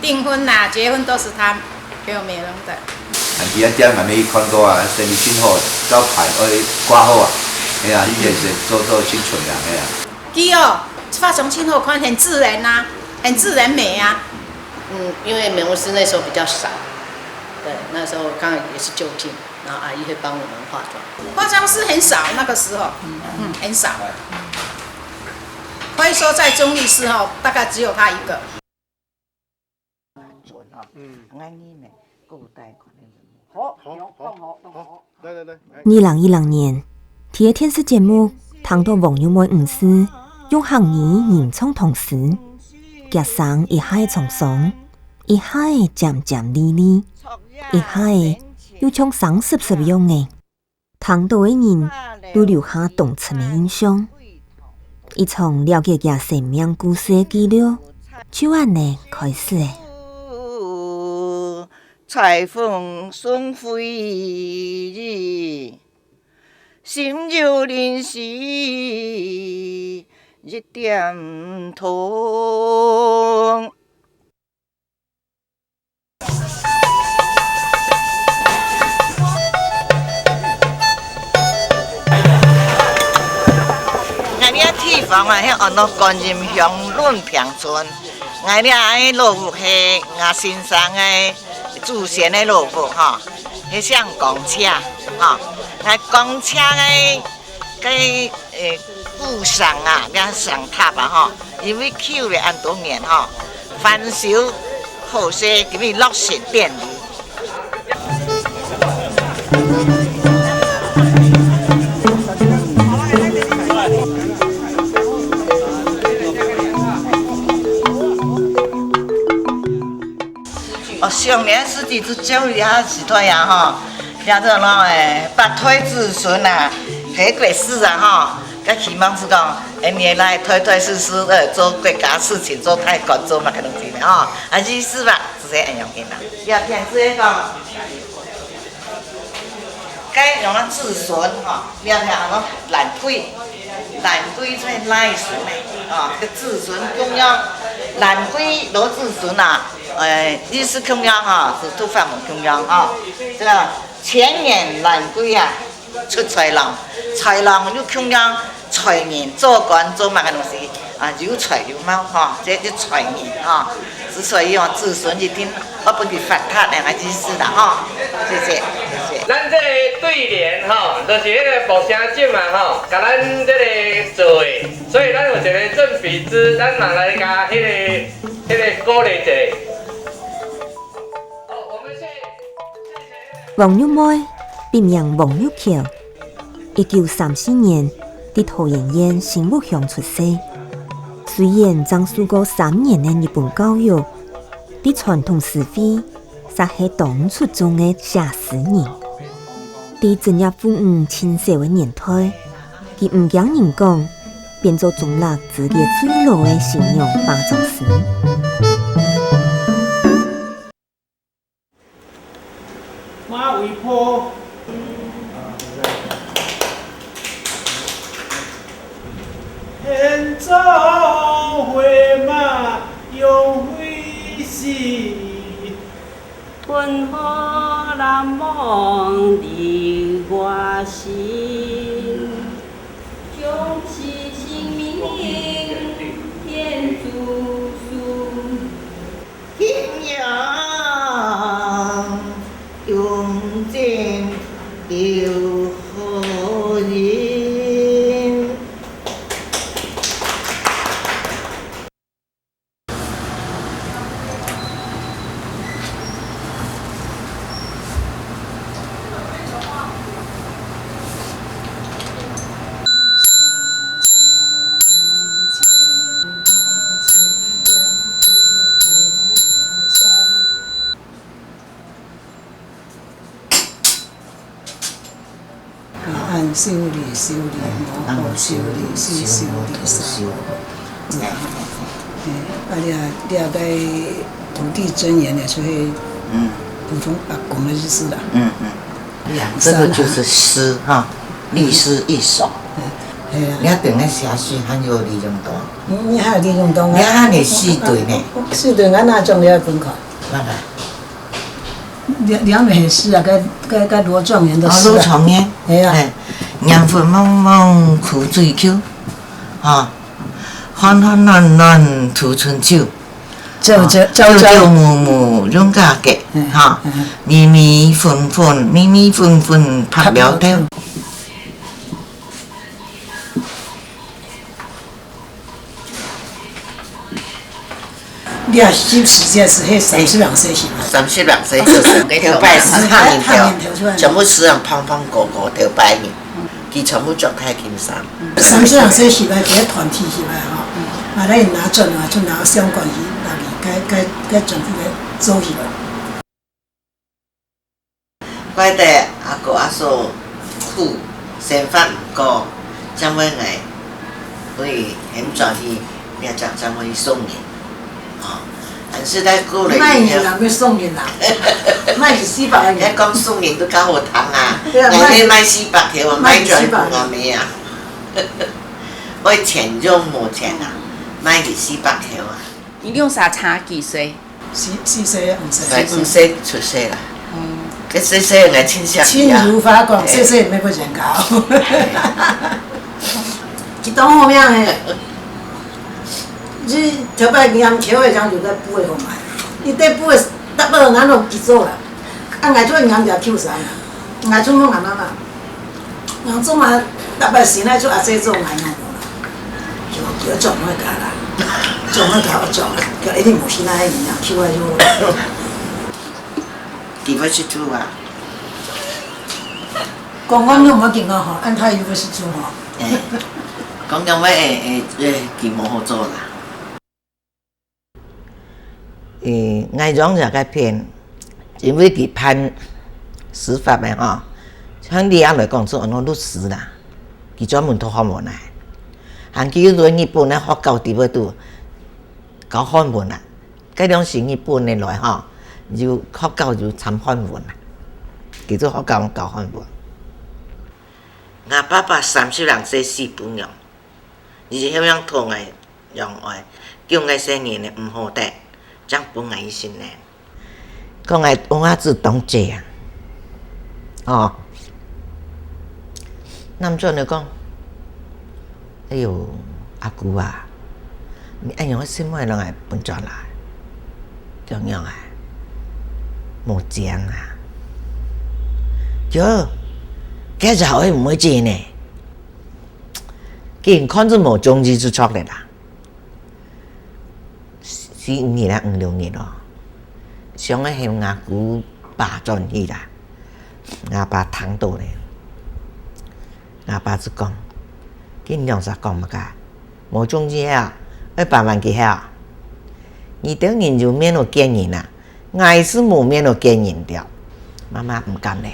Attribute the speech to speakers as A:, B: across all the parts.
A: 订婚啦、结婚都是他给我美容的。
B: 伊啊点还没看过啊，生意真好，招牌挂好啊，哎呀，以前是做清纯的，哎呀。
A: 伊哦，发型清好看，很自然呐、很自然美啊。
C: 因为美容师那时候比较少，对，那时候刚好也是就近，然后阿姨会帮我们化妆。
A: 化妆师很少，那个时候，很少。可以说在中立市哦，大概只有他一个。
D: 2016年，伫个电视节目谈到王玉梅女士用行语言创同时，夹生一下沧桑，一下渐渐离离，一下又像30岁样的，谈到的人都留下动情的印象。一场了解家生命故事的记录，就安尼开始的。
E: 彩凤送飞，心有灵犀一点通。俺俩地方啊，遐安那观音乡论平村，俺俩迄落户是俺新山的。祖先的落户吼，迄像公车吼，那公车的故乡啊，两上塔啊吼，因为修了很多年吼，翻修后些给你落实电力。上年自己是教育下是这样吼，像这喏不推子孙啊，下过世啊吼，佮希望是讲，年来推事做国家事情，做太官做嘛，可能是吼，啊意思吧，是这样样的啦。也平时讲，该用咱子孙吼，了喏烂鬼做赖孙的，哦，个子孙供养烂鬼罗子孙啊。意思供养哈，是做法门供养哈。这个前年兰桂啊，出财郎又供养财年，做官做嘛个东西啊，有财有貌哈，这就财年哈。之所以用子孙一定我不给发达两个意思的哈。谢谢。
F: 咱这个对联哈，就是迄个木声酒嘛吼，甲咱这个做的，所以咱有一个正比之，咱嘛来甲迄个鼓励一下。
D: 王玉梅别名王玉桥，1934年在桃园县新木乡出世。虽然曾受过3年的日本教育，在传统社会却是当出众的写诗人。在正业父母亲小的年代，佢唔惊人讲，变做中立自己最老的信仰化妆师。
G: 马尾坡，天朝回马永回西，
H: 奔波南梦离我心，雄起性命天竺书，
E: 天阳永见流
I: 按修理修理，无好修理是修理三无。你啊该土地尊严的，所以普通阿公的意思啦。
E: 这个就是诗哈，律诗一首。你等个写诗很有利用度。
I: 你还有利用度啊？
E: 你还你四对呢？
I: 四对，俺哪种了分开？两美诗啊，该罗状元的诗啊。
E: 罗状元。
I: 系啊。
E: 阳春蒙蒙苦水秋，哈，寒寒暖暖吐春秋。朝朝暮暮永家家，哈，迷迷混混拍了头。
I: 你啊，记时间是迄32岁是嘛
E: ？32岁就是头摆是汉面头，全部是人胖胖高高头摆面，佢全部着太金衫。
I: 32岁是来第一团体是来吼，啊，咱拿准啊，就拿相关去那里，该政府来做去了。
E: 怪得阿哥阿嫂苦，生活唔高，怎么来？为很早去，你讲怎么去送人？但是在过来以后，
I: 卖人要送人啦，卖400个人。
E: 你讲送人都搞好谈啊，人家卖400条啊，卖转半啊没啊？我钱就冇钱啊，卖去400条啊。
A: 你用啥差几岁
I: ？4岁啊
E: ，5岁出世啦。佢4岁来亲戚啊。
I: 亲如发光，4岁没不人搞。一档好命诶。你头摆盐桥的人就在补的好卖，伊在补的，搭到咱拢记做啦。啊，爱做盐条扣3啦，爱做弄慢慢，人做嘛，搭摆先来做阿姐做爱弄啦，叫种那个啦，种那个种啦，叫一定无先来盐桥来做。
E: 几分去做啊？
I: 公安都冇见过吼，按他有个是做吼。
E: 讲讲我佢冇好做啦。爱装就该骗，因为佢判司法的吼，像你阿来讲做安律师啦，佢专门读法文啦，韩佢做日本咧学教伫要度教汉文啦，嗰种是日本的来吼，就学教就参汉文啦，佢做学教汉文。我爸爸32岁死不了，而且咁样痛嘅用爱，叫我生年嘅唔好得。讲本来先呢，讲爱我子当姐啊，哦，南庄就讲，哎呦阿姑啊，你哎呦我什么人来搬转来，咁样啊，冇讲啊，哟，介绍会唔会接呢？既然看住冇中意就错嚟啦。45年啦，56年咯，上个向阿姑爸转去啦，阿爸躺到咧，阿爸就讲，跟娘啥讲乜噶？冇中意啊，要办完几下，你等人就免了见人啦，爱是冇免了见人掉，妈妈唔甘咧，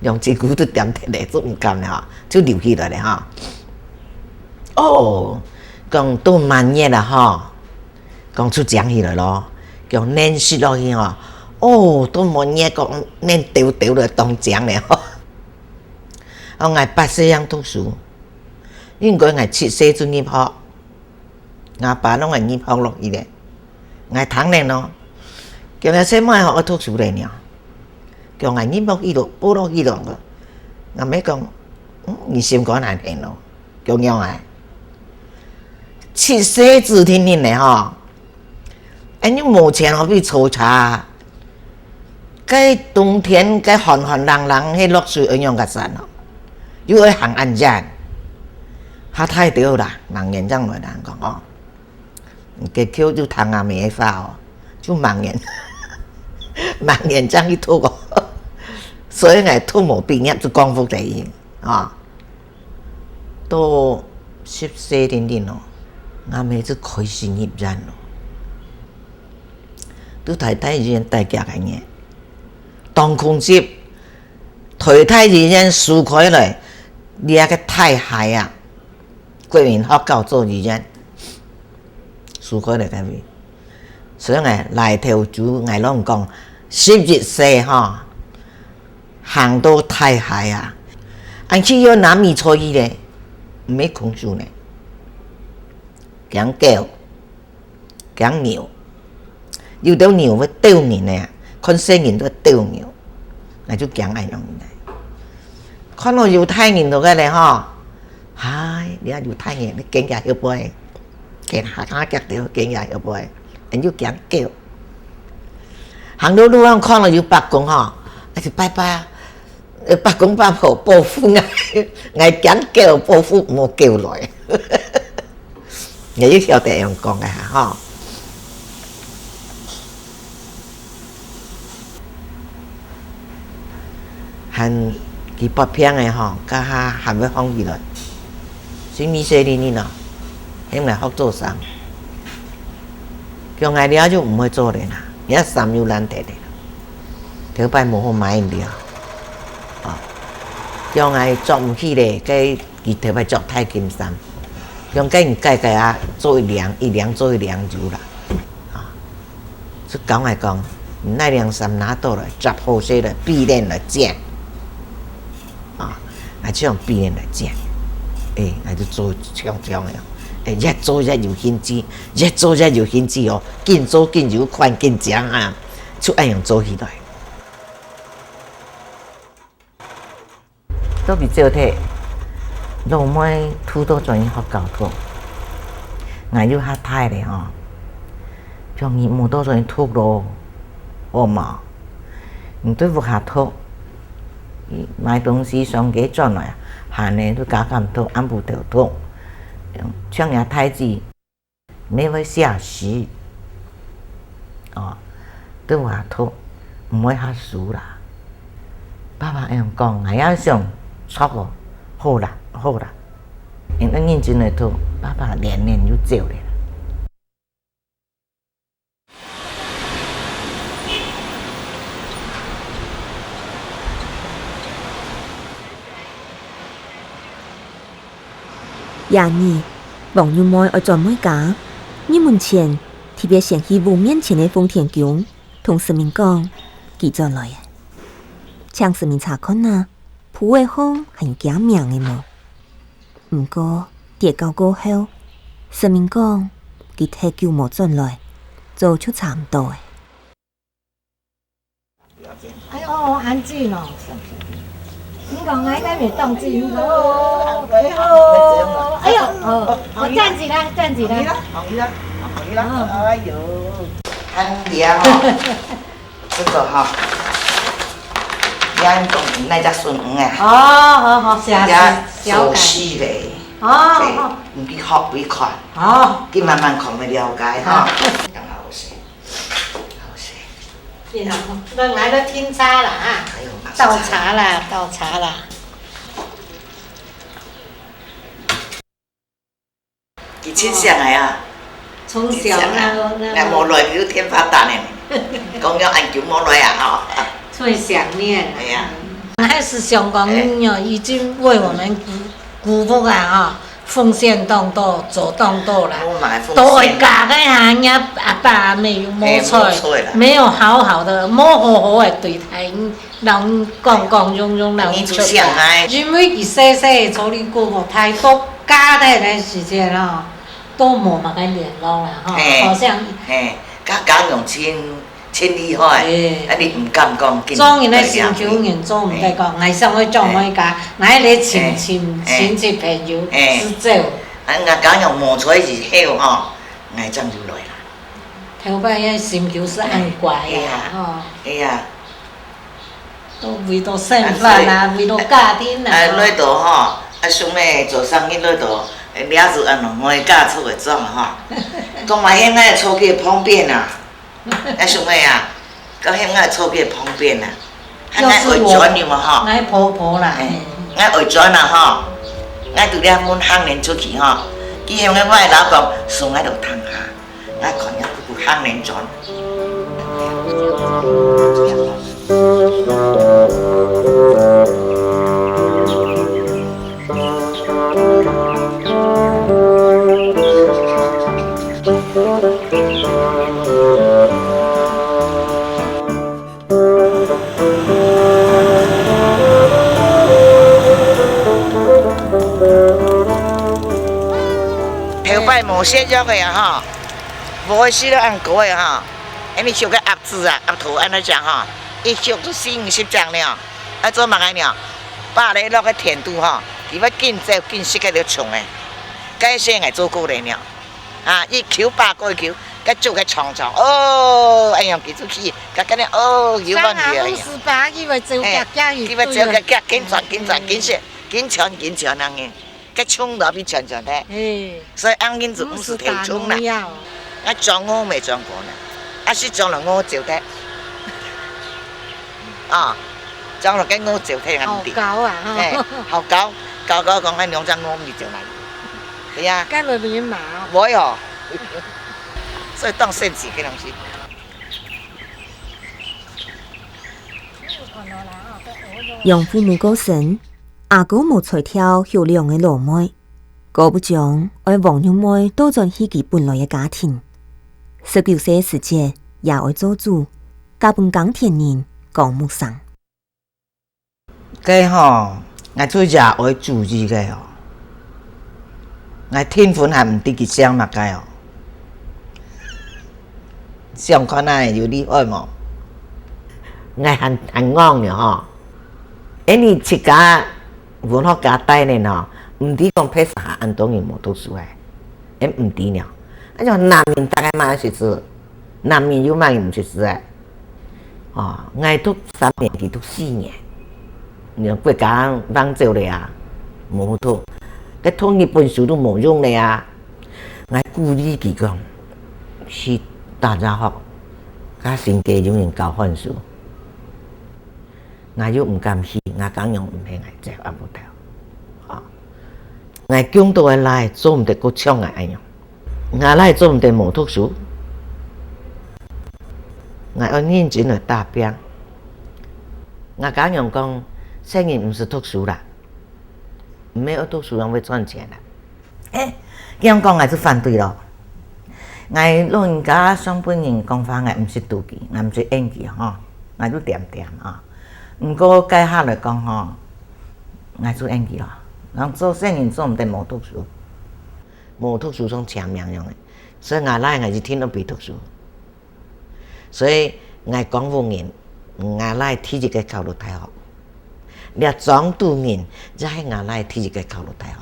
E: 两只股都点铁咧，都唔甘咧哈，就留起来咧哈。哦，讲都满月啦哈。讲出讲起来咯，叫念书落去吼，哦，都冇嘢讲念丢了当讲咧吼。我爱8岁样读书，应该爱7岁就入学，阿爸拢爱入学落去咧，爱读咧咯。叫我什么学读书咧呢？叫我入学去咯，补落去咯。阿妹讲，你先讲难听咯，叫我爱7岁只听你咧吼。哎，你冇钱何必抽查？该冬天该寒寒冷冷，迄落水一样个山哦，又会行安站，他太对啦，人言这样来人讲哦，给 Q 就谈啊没法哦，就盲人，盲人这样一吐哦，所以我吐冇毕业就光复第一啊，都14点咯，我每次开心入站咯。都太太已经大家嘅嘢，当空接推太人间输开来，你个太海啊！国民学校做人间输开来个位，所以来头主拢讲11岁哈，行到太海啊！俺去要拿米初一咧，唔要空手呢，讲狗，讲牛，有条牛要丢人呢，看生人都丢牛，那就讲爱样呢。看到犹太人就个咧吼，嗨，你啊犹太人，你惊呀要背，惊下下脚掉，惊呀要背，人就讲狗。行到路上看到有白公吼，那就拜拜啊。白公白婆报复我讲叫报复冇叫来，你要晓得样讲嘅吓吼。含佢北平嘅吼，家下含要放起来，先米西哩呢，先来学做生，叫我了就唔会做咧啦，而家生又难得咧，條擺冇好買了。叫我做唔起咧，佢特別做太金山，用佢計啊做一兩做一兩就啦，就講嚟講，那兩衫拿到了，10號些了，必然來剪，那就用必然來剪，那就做像嘅，越做越有興致，越做越有興致哦，緊做緊有款緊講啊，就按樣做起來。都比照睇，老妹土都專業學教土，我要下太咧吼，像你冇多專業土咯，我嘛，唔對付下土，買東西上幾轉來，下年都加減土，按部條土，像人太子，沒會下時，對付下土，唔會下數啦。爸爸咁講，我要想。錯喎，好啦，因為認真嚟做，爸爸年就走了。
D: 夜兒，王玉妹愛在妹家，入門前特別想起屋面前的豐田宮，同市民講，記咗來，請市民查看啊。普惠鄉係假名嘅麼？唔過跌到過後，市民講佢太久冇轉來，做出差唔多嘅。
I: 哎呦，安靜哦！你講我喺邊動靜咯？哎呦，我站起來，站起來。
E: 哎呦，很涼哦，這個哈。咱講那只筍魚啊，
I: 好，
E: 小事咧，唔必學會看，佢慢慢看會了解哈。咁好些。
I: 然後等來都添茶啦啊，倒茶啦。
E: 佢清上來啊，
I: 從小
E: 那冇來就天發達咧，講咗按叫冇來啊嗬。
I: 最想念。
E: 哎呀，
I: 還是想講喲，已經為我們姑父啊，奉獻當多，做當多啦。都會嫁個下人阿爸阿妹又冇錯，沒有好好的，冇好好的對待，人講庸，人出來。因為佢細處理姑父太多家庭的時間咯，都冇乜嘅聯絡啦，好像。
E: 家用真厲害，你唔敢講。
I: 裝完咧先叫人做唔得講，藝術去做咩㗎？乃你親戚朋友是做。
E: 我講用磨出以後吼，藝真就來啦。
I: 頭擺嘅先叫是按怪啊，
E: 哎呀，
I: 都為到生飯啊，為到家庭啊。
E: 來到吼，想要做生意來到，了住按兩個家出來裝吼，講嘛現在出去方便啊。想咩啊？咁香港出去方便啊，我會轉你嘛嗬？
I: 我婆婆啦，
E: 我會轉啦嗬，我對咧滿行年出去嗬，佢向我老公送喺度躺下，我看一個行年轉。无鲜肉的啊吼，无死了按锅的吼，安尼烧个鸭子啊、鸭头安尼食吼，伊烧都40-50张了，啊做嘛个了，把咧落个甜度吼，伊要紧做紧食个了冲的，该先来做过来了，啊，伊求把过求，甲做个长长，哦，哎呀，记住去，甲干咧哦，有问题啊！
I: 伊会做夹夹鱼，
E: 伊要做个夹紧转紧食，紧传人个，甲冲落去传咧，所以安紧就不是头冲啦，啊装我未装过呢，啊是装了我就得，啊，裝落緊我就聽人哋。
I: 好高啊！
E: 誒，好高，高講緊兩張我咪就嚟。係啊。
I: 跟裏面馬。
E: 冇喲。所以當聖子嘅東西。
D: 養父母過身，阿哥冇才挑漂亮嘅老妹，過不將愛黃玉妹倒轉去佢本來嘅家庭。19歲時節也愛做主，嫁本港田人講木生。
E: cái ho ngài tôi già ở chủ gì cái ho ngài thiên phun hàm đi cái xem mà cái ho xem con nàyอยู่ดีอ้อยหมอ
J: ngài hành ngon nhỉ ho em đi chỉ cả vốn họ cả tay này nọ đi con phải xả ăn tối ngày một tô suy em đi nhỉ anh cho nam miền大概嘛是是南面有嘛唔是是哎ngài thuốc 3年佢thuốc 4年你國家幫助你啊，冇錯。cái thông nghiệp本書都冇用你啊，我鼓勵佢講，是大家學，家先家有人教漢書，我又唔敢去，我講用唔係我隻阿冇條，啊，我講到來做唔得個槍啊樣，我來做唔得冇讀書，我要認真嚟答辯，我講用講。生意不是讀書啦，沒有讀書人會賺錢啦。這樣講我就反對咯。我老人家上半年講話我唔是妒忌，我唔是演技嗬，我就點啊。不過計下來講嗬，我做演技咯。然後做生意做唔得冇讀書，冇讀書種搶命用嘅，所以我來我就聽到比讀書。所以我講方言，我來睇一個考入大學。你裝杜面，就係我來提一個考入大學。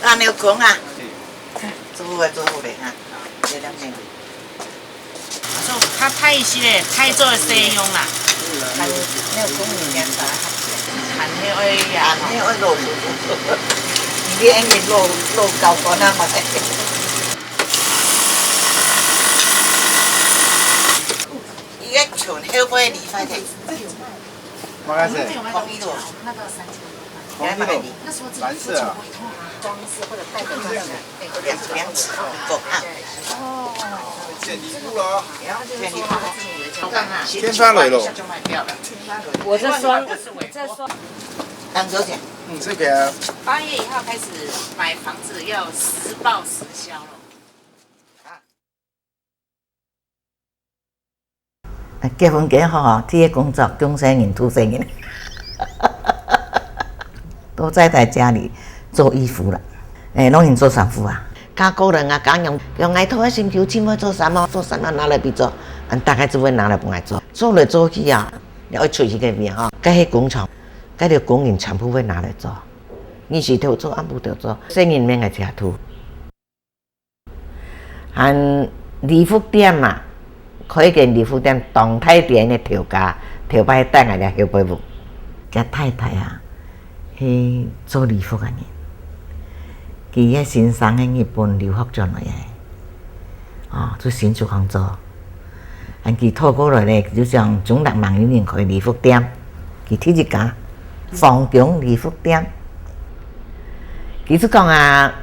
E: 啊，你有講啊？做好嘞哈，這兩件。
A: 他太些嘞，太做使用啦。
E: 看你有講物件啥？
A: 看那個呀，
E: 你愛落，你安尼落高高那嘛？伊個全後尾離開的。
B: 马开始。
E: 紅衣朵。那個3000塊。
B: 蓝色啊。
E: 装飾或者帶個這樣的兩尺夠啊。哦。
B: 剪底部了哦。
E: 剪底部。
B: 天穿雷了。
H: 我这双，
E: 当多少钱？
B: 这边。
A: 8月1號開始買房子要實報實銷了。
J: 結婚幾好，啲工作中生人、土生人，都在家裡做衣服了。弄人做衫褲啊，加工人啊，講用外頭嘅薪酬錢要做衫啊，拿來俾做，大概就會拿來幫我做，做來做去啊，要出去嗰邊啊，嗰啲工廠，嗰啲工人全部會拿來做，你是條做，按部條做，生人免係食土。還禮服店嘛。開間禮服店，當太店嘅調價，調擺單個就小背部。個太太啊，係做禮服嘅人，佢喺先生喺日本留學咗來嘅，做新竹工作。佢透過來咧，就像中國萬年開禮服店，佢睇一家房中禮服店。佢就講啊，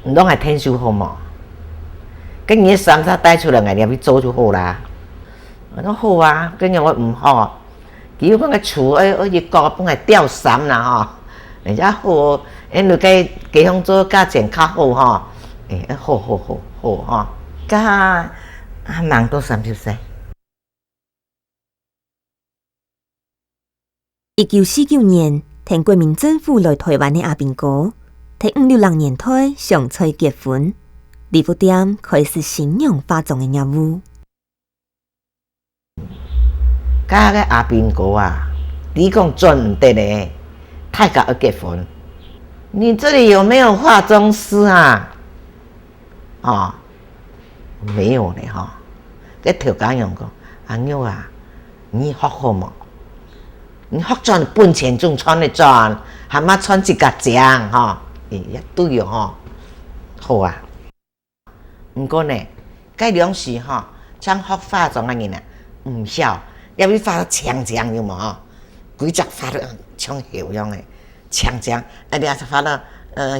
J: 唔當係天數好冇。跟你衫衫帶出來，我哋去做就好啦。我講好啊，跟住我唔好，佢比如讲个厝要去高本来吊伞啦吼，人家好，因为个地方做价钱较好吼，好吼，甲人都30岁。
D: 1949年，听国民政府来台湾的阿兵哥，在566年胎上菜结婚，礼服店开始新娘化妆的业务。
J: 甲个阿兵哥啊，你讲准唔得嘞，太早要结婚。你这里有没有化妆师啊？哦，没有嘞哈。个调解员讲，阿妞啊，你学好冇？你学妆本钱仲穿的妆，还嘛穿一甲浆吼，也对哦吼，好啊。毋过呢，该两时吼，像学化妆的人啊，唔晓。要你发到强强有冇吼？规只发到像后样的强强，啊，你也是发到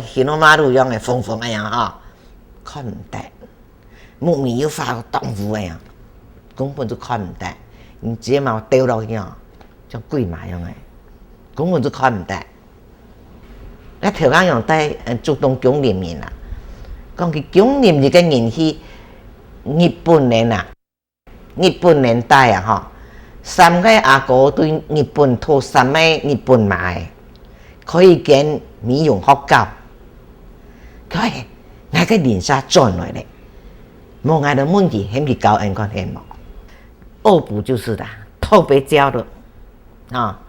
J: 形容马路样的风风那样吼，看唔得。木棉又发到动物那样，根本就看唔得。你睫毛掉落去哦，像鬼马样的，根本就看唔得。啊，调解用带主动讲里面啦，讲佢讲念一个人去日本人啊，日本年代啊吼。3个阿哥对日本拖3个日本买，可以跟美容学教，佢那个脸纱转来咧，无爱的问题，很是教人看很冇。恶补就是的，特别教的啊，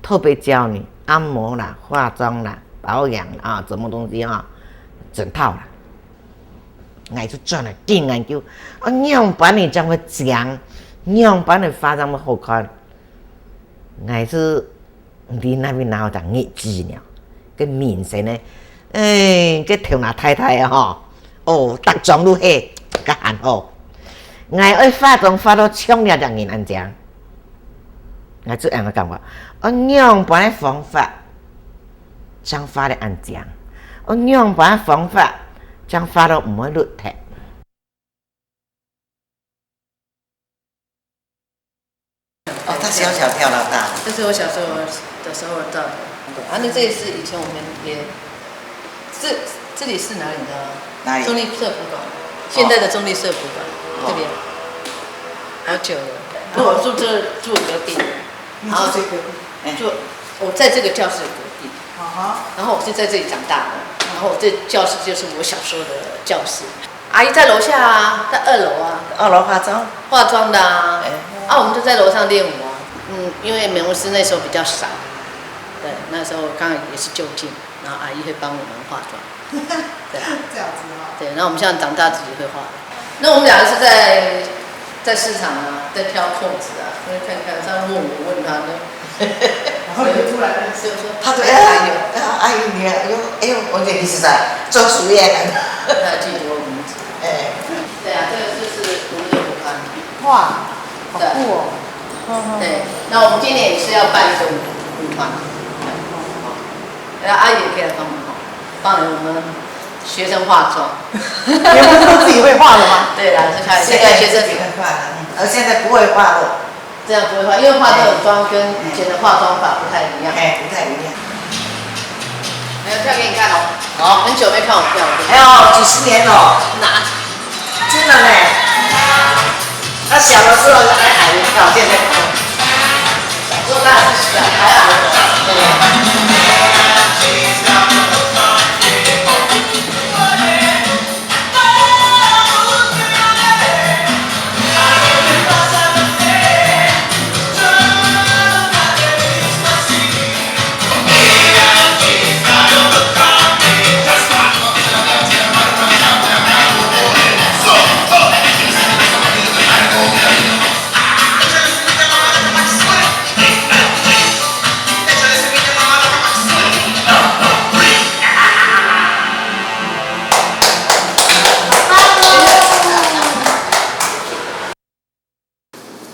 J: 特别教你按摩啦、化妆啦、保养啊，什么东西啊，整套啦。爱就转来定研究，样板你怎么讲？样板的化妆么好看，还是你那边哪有当日子呢？个面神呢？个条牙太太啊吼，哦，搭妆都黑，个很好。爱爱化妆化到抢了人安讲，爱这样的感觉。样板的方法，将化的安讲，样板的方法，将化到唔会落脱。
E: 哦，他小小跳到大。
C: 这是我小时候的时候到的。啊，那这也是以前我们也，这里是哪里的？
E: 哪里？
C: 中立社福馆，现在的中立社福馆这边，好久了。我住隔壁，然后住我在这个教室隔壁，然后我是在这里长大的，然后这教室就是我小时候的教室。阿姨在楼下啊，在2楼啊。
E: 2楼化妆
C: 的啊。我们就在楼上练舞啊。因为美容师那时候比较少，对，那时候刚好也是就近，然后阿姨会帮我们化妆。对，
I: 这样子啊。
C: 对，然后我们现在长大自己会化。那我们2个是在市场啊，在挑扣子啊，因为看上问我他呢。
I: 然后就出来了，
C: 是不是？
E: 他对阿姨你我觉得你是在做实验的。
C: 他记住我名字。对啊，这个就是我们的舞团。
I: 哇，好酷哦。
C: 对，那我们今年也是要办一个舞团，然后阿姨也可以来帮忙，帮我们学生化妆。
I: 你们不是都自己会画的吗？
C: 对啦，现在学生自己会画的，
E: 而现在不会画了。
C: 这样不会画，因为化这种妆跟以前的化妆法不太一样。
E: 不太一样。
C: 没有跳给你看哦。
E: 好，
C: 很久没看我跳了。
E: 还有几十年了。
C: 哪？
E: 真的嘞。他小的时候还矮一跳，现在
C: 小时候当然是小孩啊。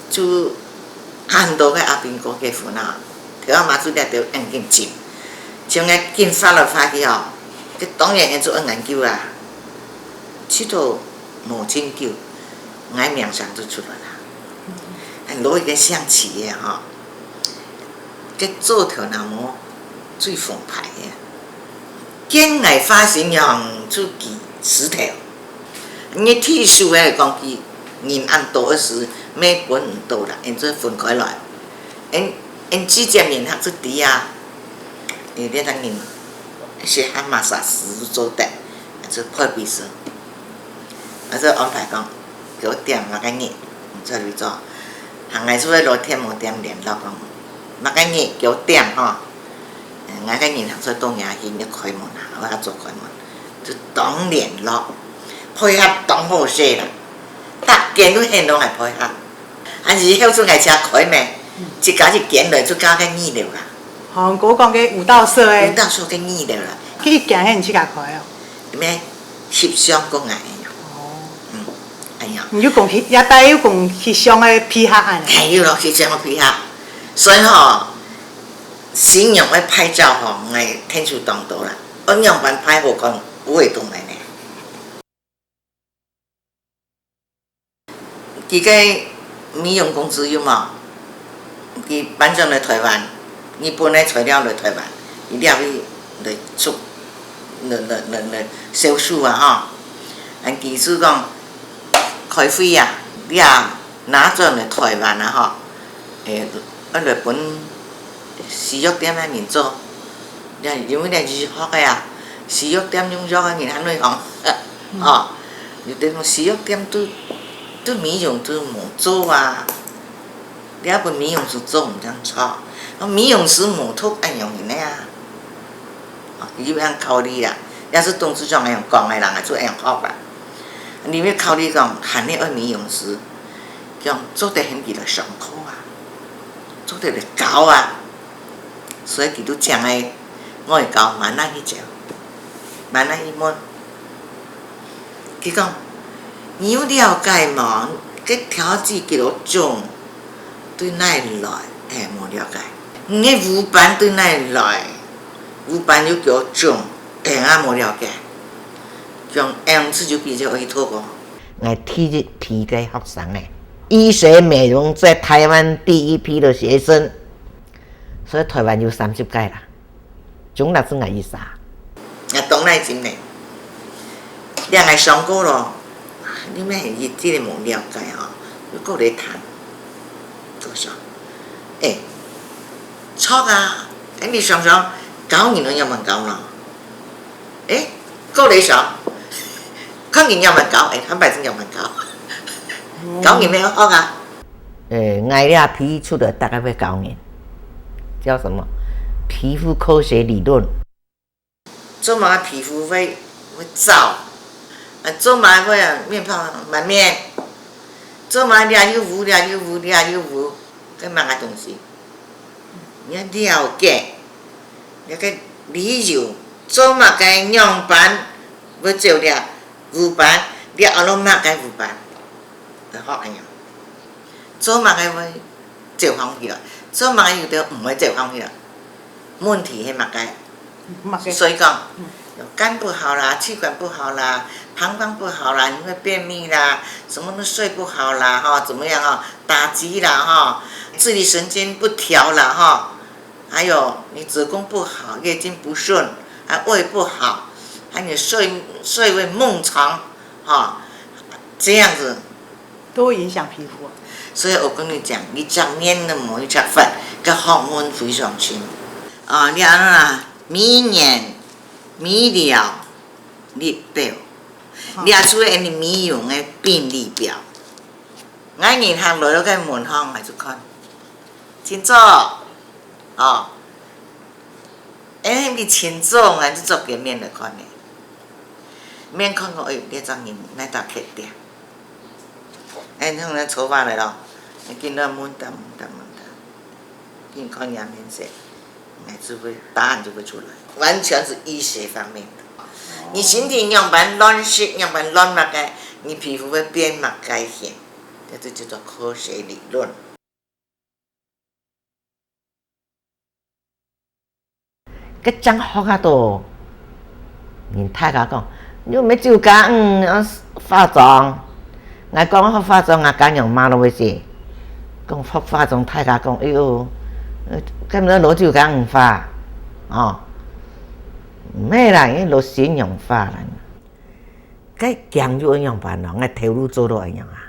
E: 就很多个阿兵哥结婚啊，头下马祖咧就按紧接，像个紧发来发去哦，这当然要做研究啦，去到摸清究，俺冥想就出来了，攞一个象棋嘅吼，
J: 佮做条那么最澎湃的。建爱发型用出几10条，你剃须的讲佢银暗多时，每本唔多啦，因做分开来，因指甲银黑出底啊，你当银是喊马萨斯做的，就破鼻子，就安排讲9点嘛个日，再去做，行来出来6天5点联络讲，嘛个日9点吼。我个银行在东亚去要开门啊，我要做开门，就当联络，配合当好势啦。大件都现拢系配合，还是晓出来车开咩？一家一件来就加个2了啦。
I: 哦，我讲个舞蹈社诶，
J: 舞蹈社个2了啦。
I: 去行迄去甲开哦。
J: 咩？翕相讲来个。
I: 哦。
J: 哎呀。
I: 你就讲去，也带有讲翕相诶配合啊。
J: 系有咯，翕相个配合，所以吼。新娘要拍照吼，我天数当多啦。阮样板拍好看，有会动来呢。伊个美容公司有冇？伊搬上来台湾，伊本来材料来台湾，伊了去来出，来销售啊吼。按技术讲，开会啊，你啊拿转来台湾啊吼，日本。洗浴店那面做，因为日学个呀，洗浴店用药个面很内行，哦，有啲讲洗浴店都美容都冇做啊，你一本美容师做唔正错，美容师冇托按用嘅啊，伊要按考虑啦，要是董事长按用讲嘅人啊，做按用学啦，你要考虑讲，喊你爱美容师，讲做得很比较上课啊，做得嚟搞啊。所以佢都讲诶，我会教慢慢去教，慢慢去摸。佢讲，你有了解嘛？cái条子叫做种，对奈来，冇了解。你舞板对奈来，舞板又叫种，冇了解。像样子就比较会透过。我提给学生诶，医学美容在台湾第一批的学生。所以台湾有30届啦，总那是我意思啊。当然真嘞，两个上过咯，你咩日子你冇了解哦，要过来谈，多少？错啊！你上9年都有问搞咯，过来上，9年有问搞，坦白真有问搞，9年没有学啊。我俩提出的大概会9年。叫什么？皮肤科学理论。做嘛皮肤会燥，做嘛会面泡满面，做嘛俩又污，干嘛个东西？你要了解，那个理由，做嘛个样板，要做了污板，你阿拢嘛个污板，就学安样。做嘛个会做方去了。做嘛有的唔会做方去了，问题系乜嘅？所以讲，肝不好啦，气管不好啦，膀胱不好啦，你会便秘啦，什么都睡不好啦，哈，怎么样哈？打击啦，哈，自律神经不调啦，哈，还有你子宫不好，月经不顺，还胃不好，还有睡眠梦长，哈，这样子
I: 都会影响皮肤啊。
J: 所以我跟你讲，你长年的某一吃饭，个荷尔蒙非常轻。你安啦，美颜、美疗、日表，列出来你美容的病历表。我银行来了个门行来就看，清楚，你清楚，我就做个面来看的。面看过，你张人来打开点。像咱头发来咯，你见到满淡，你看颜色，就会答案就会出来，完全是医学方面的。你身体样板乱色，样板乱嘛个，你皮肤会变嘛改变，这就叫做科学理论。个讲学啊多，人太家讲，你要就讲化妆。我讲化妆，我讲用马路的事，讲化妆，大家讲，哎呦，咁多攞住梗唔化，哦，咩啦？因攞先用化啦，该讲究样办咯，我投入做到样啊。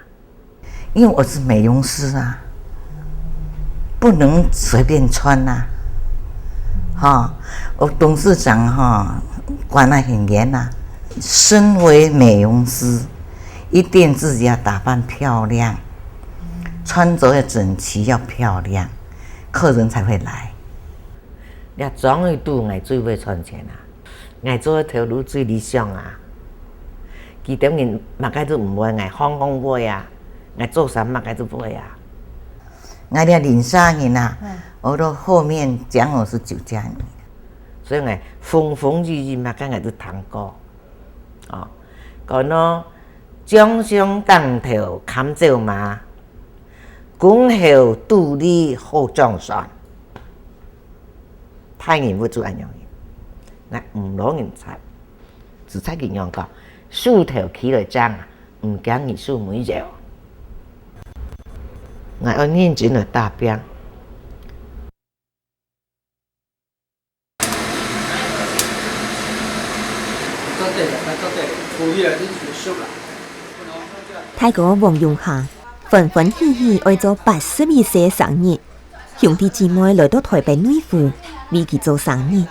J: 因为我是美容师啊，不能随便穿呐、哈，我董事长哈管得很严呐、身为美容师，一定自己要打扮漂亮，穿着要整齐，要漂亮。客人才会来。你装去拄爱最会赚钱啊！爱做条路最理想啊！几点人嘛该都唔会爱放买啊，爱做啥嘛该都不会啊。爱了领啥人啊？我到后面讲我是酒家人，所以爱风风雨雨嘛该爱都谈过。哦，讲咯，掌上当头砍走马。恭候杜立好江山，太人不做安样嘅，我唔攞人才，只猜佢样讲，樹頭起來爭啊，唔驚你樹沒有，我要認真嚟答辯。
D: 泰國黃永夏歡歡喜喜愛做82歲生日，兄弟姊妹來到台北內湖為佢做生日。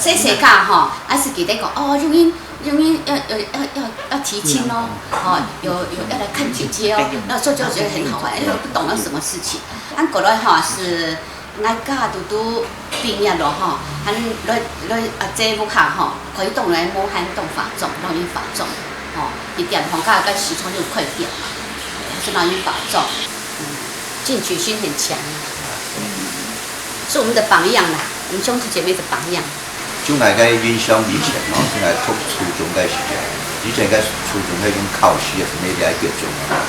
H: 細細個吼，還是記得講哦，永遠要提親咯，哦，有要來看姐姐哦，那時候就覺得很好玩，因為不懂得什麼事情。俺過來哈是俺家都畢業了哈，俺來這屋下哈，可以動來摸喊動法種，老人法種，哦，一點紅家跟西川就快點嘛，是老人法種，進取心很強，是我們的榜樣啦，我們兄弟姐妹的榜樣。
B: 就大概印象以前咯，即係讀初中嘅時候，以前嘅初中迄種考試啊，是咩啲叫做啊？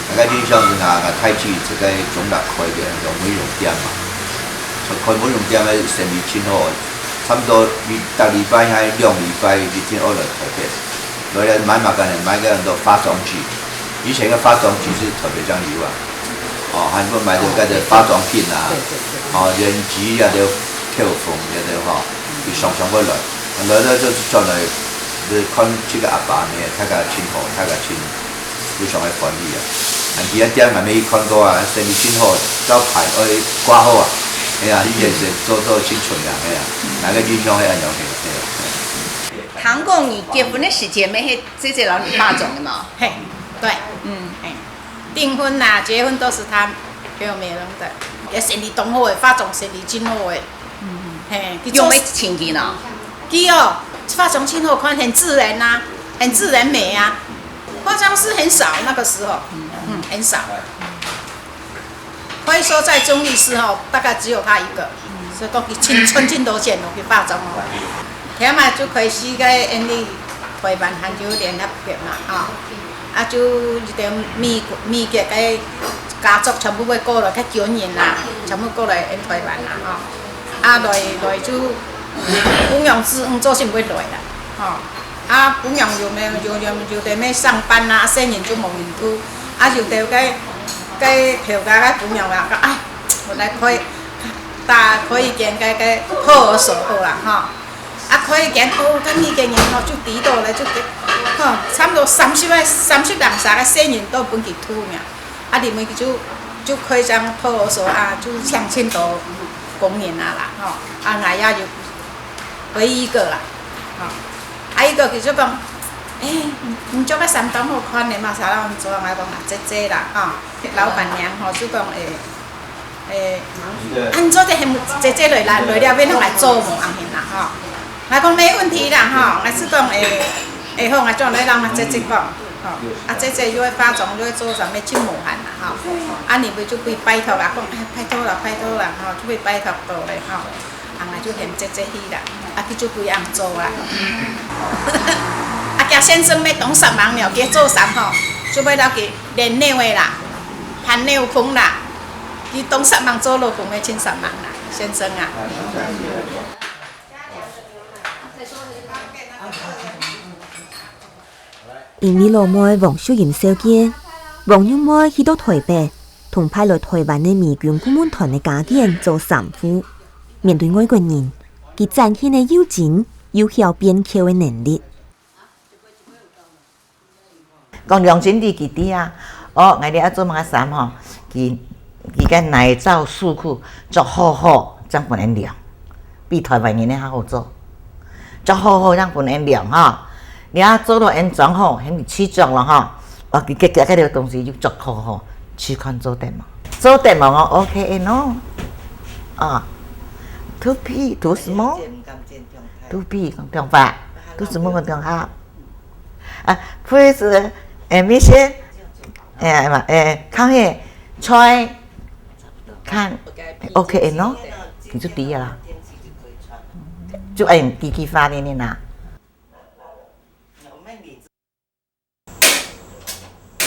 B: 大概印象是太子一個中學開嘅叫美容店嘛，開美容店嘅生意真好，差唔多逐禮拜喺2禮拜日天學來台北，來來買物件買嘅很多化妝品，以前嘅化妝品是特別講究啊，哦，韓國買到嗰啲化妝品啊，哦，人機啊都跳鳳嘅都嗬。上過來就轉來，你看這個阿爸呢，睇下真好，睇下真非常嘅歡喜啊！人哋一啲人未看過啊，生意真好，招牌愛掛好啊，係啊，以前是做真純啊，係啊，那個印象係咁樣嘅。
A: 韓國你結婚的時節，咪係這些老女化妝的嘛？嘿，對，訂婚啊、結婚都是他給我美容的，也生意懂好嘅，化妝生意真好嘅。嘿，
H: 用咩請佢呢？
A: 佢哦，化妝真好看，很自然啊，很自然美啊。化妝師很少，那個時候，很少。可以說在中立市哦，大概只有他一個，所以講佢存真多錢咯，佢化妝哦。咁嘛就開始個因為台灣韓國聯合國嘛，啊就一條美國個家族全部會過來，佢捐人啦，全部過來因台灣啦，啊來就本陽子做先會來啦，啊本陽有啲咩上班啊，生人就冇人做，啊有啲個票價個本陽話，哎，我來可以見個托兒所好啦，啊可以見到跟呢個人咯，就抵到咧就差唔多30人啥個生人都本佢吐嘅，啊裡面就可以將托兒所啊就2000多。公園啊啦，啊我也有唯一一個啦，一個佢就講，唔做個山東好看的嘛，啥啦，做我講姐啦，老闆娘就講按做啲係姐來了要俾我做冇安尼啦，我講沒問題啦，我是講好我做來讓我姐講。啊，姐又會化妝，又會做啥物去無限啦，啊，你咪就會拜託啦，講拜託啦，就會拜託到咧，啊，我就嫌姐去啦，啊，佢就會咁做啦。啊，家先生咪懂什麼了，佢做啥就要到佢練牛的啦，盤牛棚啦，佢懂什麼做老公的請什麼啦，先生啊。
D: 因你老妹王秀英小姐，王幼妹去到台北，同派来台湾的美军顾问团的家眷做丈夫。面对外国人，佢展现的友情又晓变口的能力。
J: 讲良心地佢啲啊，我哋一做乜衫吼，佢嘅内造束裤做好好，將本人量，比台灣人咧較好做，做好好將本人量吼。你啊做到人裝好，肯定起裝了吼。哦，佢嗰條東西要做好好，去看做得嘛，做得嘛我 OK 喏，啊。Two P, too small. Two P 講中法 ，too small 講中合。啊 ，please，明顯，看下菜，看 OK 喏，你就低啦，就按機器發的呢啦。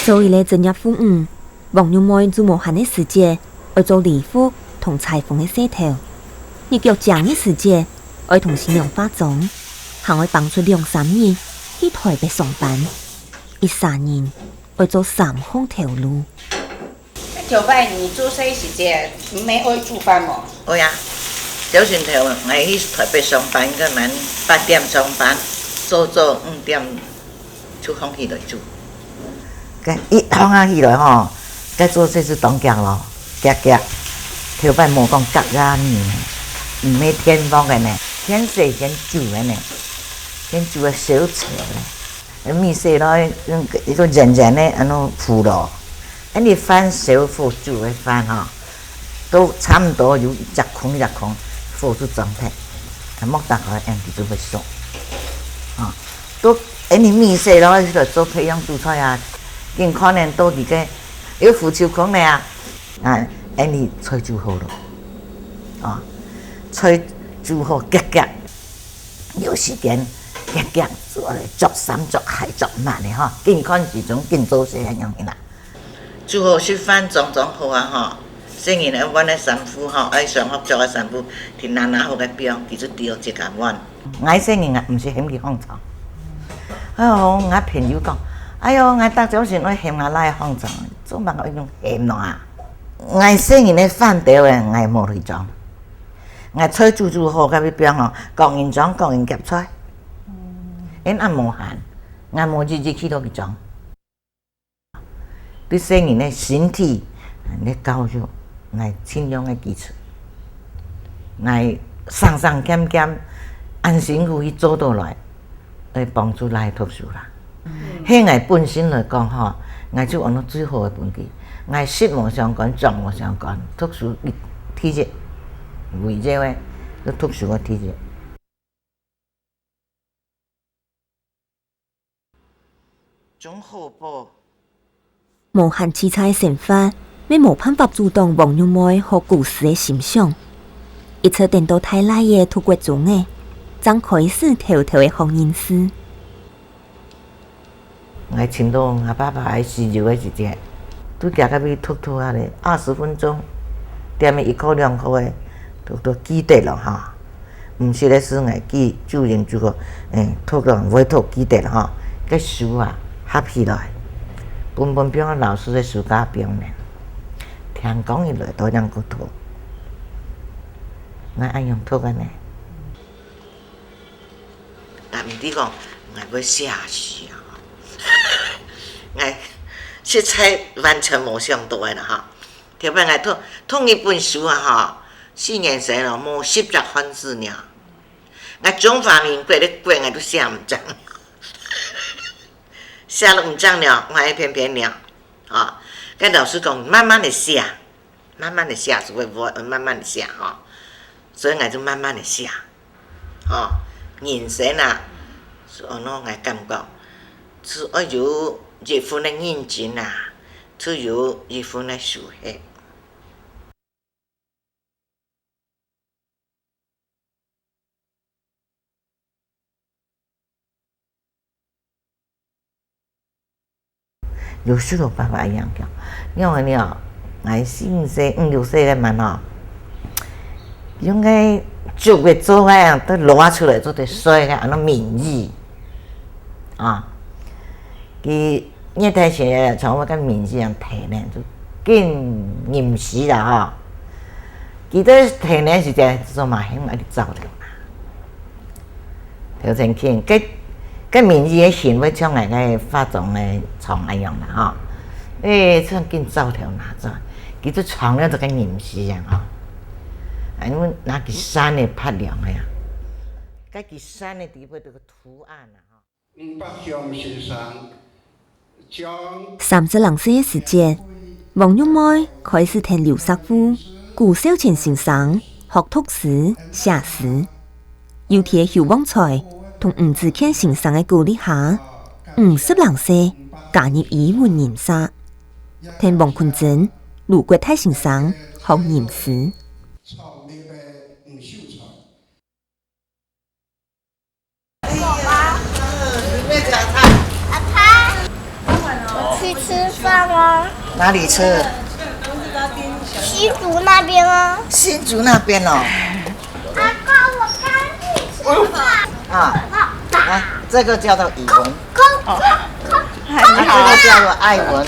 D: 作為咧正業婦女，王幼妹就無限的時間去做禮服同裁縫的洗頭。你腳長的時節，愛同新娘化妝，還愛幫出2-3日去台北上班，13年愛做3項頭路。
A: 條拜你做些時節，唔係愛煮飯麼？
J: 會啊，早晨頭我去台北上班，個晚8點上班，做5點出空起來煮。個一空啊起來吼，該做這是當腳咯，腳頭拜冇講腳呀呢。唔係天方嘅呢，天水先煮嘅呢，先煮個小炒咧，米色咯，一個人咧，安嗰腐咯，你飯小火煮嘅飯吼，都差唔多有1孔，火就裝撇，莫大個人就會熟，啊，都你米色咯，喺度做培養煮菜啊，見可能都而家有腐臭孔咧啊，你菜煮好咯，啊。菜煮好夾，有時間夾做嚟做衫做鞋做乜嘅嗬，健康時種健做些係樣嘅啦。煮好食飯裝好啊嗬，雖然咧揾嘅衫褲嗬，喺上學做嘅衫褲，田拿好嘅標，其實掉一間揾。我雖然啊唔是嫌佢放縱，我朋友講，哎呦，我大早前我嫌我拉放縱，做乜我用嫌咯啊？我雖然咧飯掉嘅，我冇去裝。我菜煮好，咁邊吼，各人裝各人夾菜，因阿無限，我冇自己去到去裝。對生人嘅身體，你教育，我盡量嘅基礎，我生減減，按辛苦去做到來，嚟幫助來讀書啦。喺我本身來講吼，我就按到最好嘅本地，我識無相干，裝無相干，讀書體質。為這位都讀書個體質，總好噃。
D: 無限凄慘的生活，咩無辦法阻擋王幼妹和故事的心想。一切等到太賴嘅脫國中嘅，將開始偷偷的紅人事。
J: 我尋到我爸爸喺死咗嘅時節，都行到尾脫下嚟20分鐘，點咪1塊2塊嘅。都記得了哈，唔是咧是我記主人這個讀了委託記得了哈，個書啊合起來，本俾我老師在暑假表呢，聽講伊來都讓佢讀，我愛用讀嘅呢，但唔知講我會寫書啊，我色彩完全冇想到嘅啦哈，特別我讀一本書啊哈。4年生咯，冇10隻漢字呢。我中華民國的國我都寫唔正，寫了唔正了，我還偏偏了。啊，跟老師講慢慢的寫，就會慢慢的寫哈。所以我就慢慢的寫，哦，人生啊，是按我感覺，是要有一份的認真啊，就有一份的受惠。有許多辦法一樣嘅，因為呢，我4、5歲、5、6歲嘅嘛嗬，應該做嘅做嘅都攞出來做啲衰嘅，按照名義，啊。佢热带学从我甲面上提呢，就紧饮食啦吼。佢在提呢时阵，做嘛兴爱去走着啦。条成轻，个面子嘅行为像个化妆嘅床一样啦吼。像紧走条哪走？佢做床了就跟饮食样吼。因为拿起山嘅拍亮个呀，甲起山嘅底部这个图案啊吼。
K: 北向先生将
D: 30岁的时节，王玉妹开始听刘师傅、顾少乾先生学读诗、写诗，又听邱旺财同吴志谦先生的鼓励下，50岁加入语文研社，听王坤珍、卢国泰先生学吟诗。
L: 去吃饭啊！
E: 哪里吃？
L: 新竹那边啊。
E: 新竹那边哦。
L: 阿公，我赶紧吃饭。
E: 啊，来，这个叫做语文。
L: 你
E: 这个叫做爱文，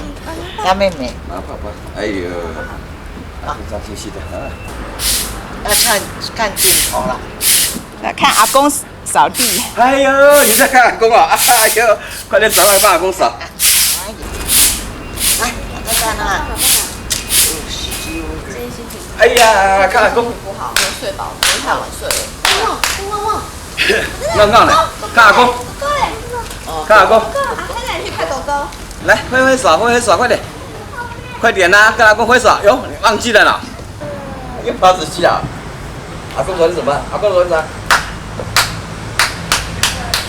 E: 小妹妹。
B: 哎呦，非常谢谢的啊。
E: 要看镜头了。
M: 来看阿公扫地。
N: 哎呦，你在看阿公啊？哎呦，快点找来帮阿公扫。
E: 来，我在看啊。
N: 哎呀，看阿公。
M: 不好，没有睡饱，昨天太晚睡了。
N: 让让的，看阿公。
L: 对。
N: 看阿公。
L: 快点去看狗狗。
N: 来，挥挥手，挥挥手，快点，快点呐、跟阿公挥手。哟，你忘记了呢？又跑仔细啊！阿公昨天怎么办？阿公昨天怎么？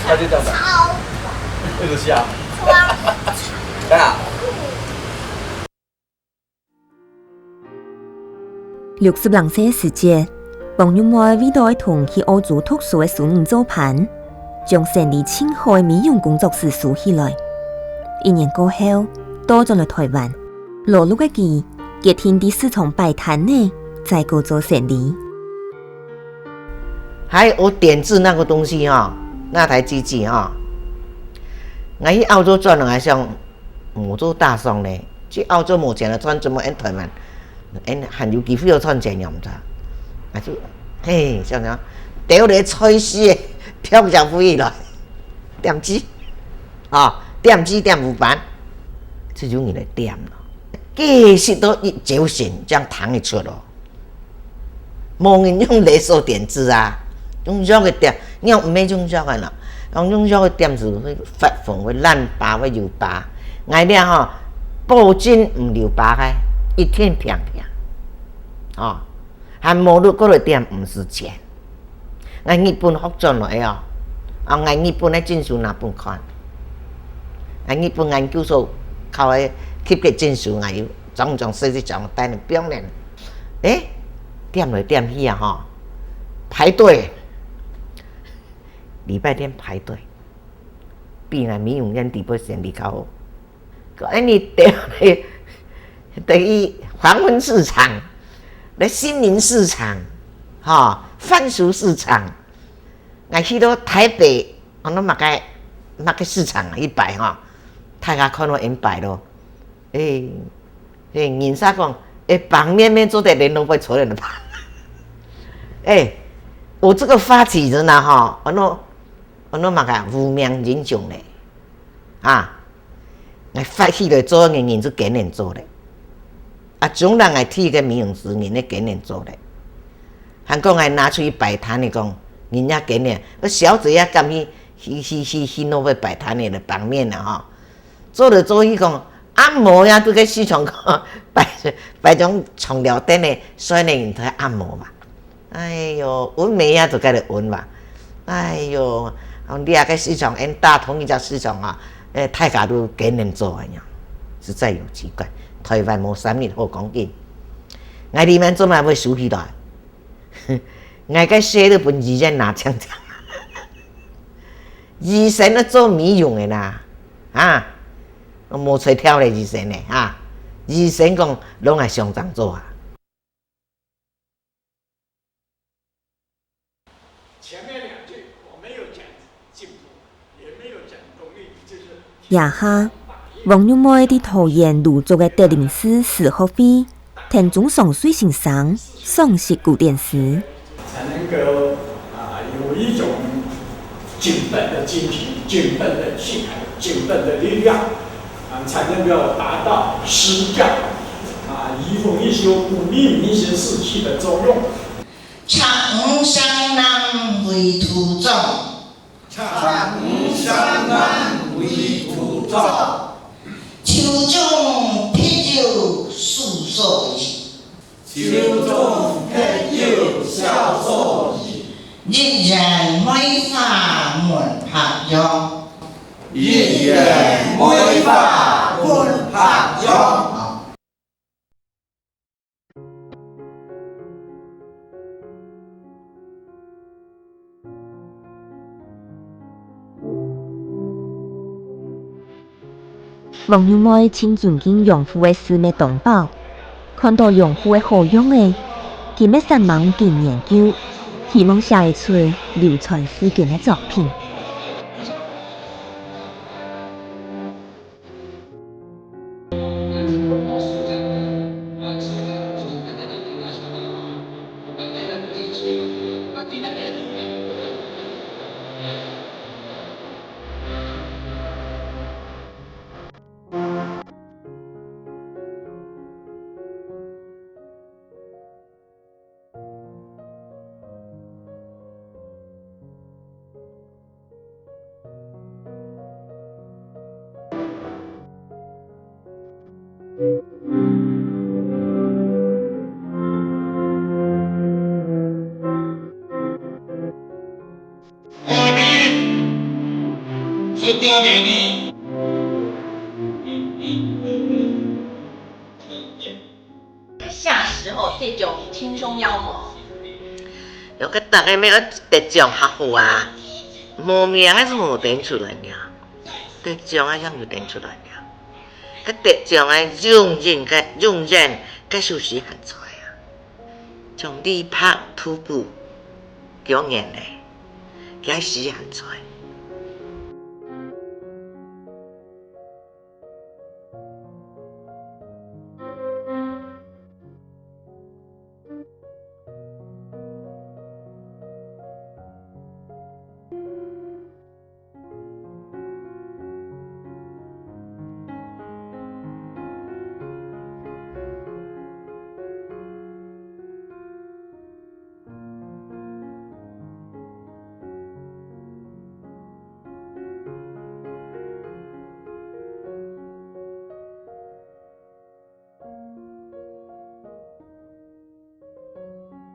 N: 他就这样子。对不起啊。看啊。
D: 60岁的时节，王玉妹为到同去澳洲读书的孙女做伴，将成立清海美容工作室竖起来。1年过后，到咗了台湾，落陆嘅佢，嘅天地市场摆摊呢，在嗰做生意。
J: 还有我点字那个东西哈、那台机器哈、我去澳洲转来上冇做大商呢，去澳洲冇钱了，转怎么喺台湾？ 還有機會有賺錢用咋？啊就嘿，像樣掉你吹死嘅，飄就飛來，點子啊，點子點五板，這種嘢嚟點咯。繼續都一朝鮮將糖嘅出咯，冇人用雷手點字啊，用咗嘅點，你又唔係用咗嘅啦，用咗嘅點字會發紅會爛疤會油疤，我哋吼保證唔留疤嘅。 一天平平，哦，還冇到嗰度點50錢。我日本學轉來哦，我日本嘅證書拿本看，我日本研究所考嘅級嘅證書，我有種種細細種帶嚟表練。誒，點來點去啊！嗬，排隊，禮拜天排隊，比我美容院地部生意較好。嗰你掉嚟。 等于黄昏市场、来心灵市场、番薯市场，我去到台北，我那马个市场一摆哈，大家看到人摆咯，人啥讲，旁边坐在人都会错人的吧？我这个发起人呐哈，我那马个无名英雄嘞，啊，我发起来做嘅人就给人做嘞。 啊，总人系替个美容师，人咧给人做咧。韩国系拿出去摆摊嚟讲，人家给人，我小姐也甘去弄去摆摊嚟了，旁面啦吼。做着做去讲，按摩呀，都喺市场讲摆种床疗灯咧，所以人去按摩嘛。哎哟，纹眉呀，就该嚟纹嘛。哎哟，你啊，喺市场，大同一家市场啊，大家都给人做嘅呀，实在有奇怪。 台灣冇3年好講緊，我哋們做咩會輸起來？我個寫都本醫生拿槍槍，醫生都做美容嘅啦，啊，我冇吹跳嚟醫生嘅啊，醫生講攏係上場做啊。
G: 前面2句我沒有講進步，
D: 夜下，王玉妹伫桃园卢竹的德林斯4号会，田中上水先生诵习古典诗，
G: 才能够有一种敬本的精神、敬本的气概、敬本的力量，才能够达到施教移风易俗、鼓励民心士气的作用。
E: 长江南为土种，
O: 长江南为土种，
E: 秋中披酒数所宜，
O: 秋中披酒少所宜，
E: 日人美发门拍秧，
O: 日人美发门拍秧。
D: 王玉妹亲尊敬养父的师妹同胞，看到养父的好用的，佢要上网进研究，希望写一出流传世间的作品。
M: 下时候这种轻松妖魔，
J: 有个大家要得奖客户啊，无名还是无点出来呀？得奖啊，样就点出来呀。个得奖啊，用人个休息很出来啊，从立拍徒步表演嘞，个时很出来。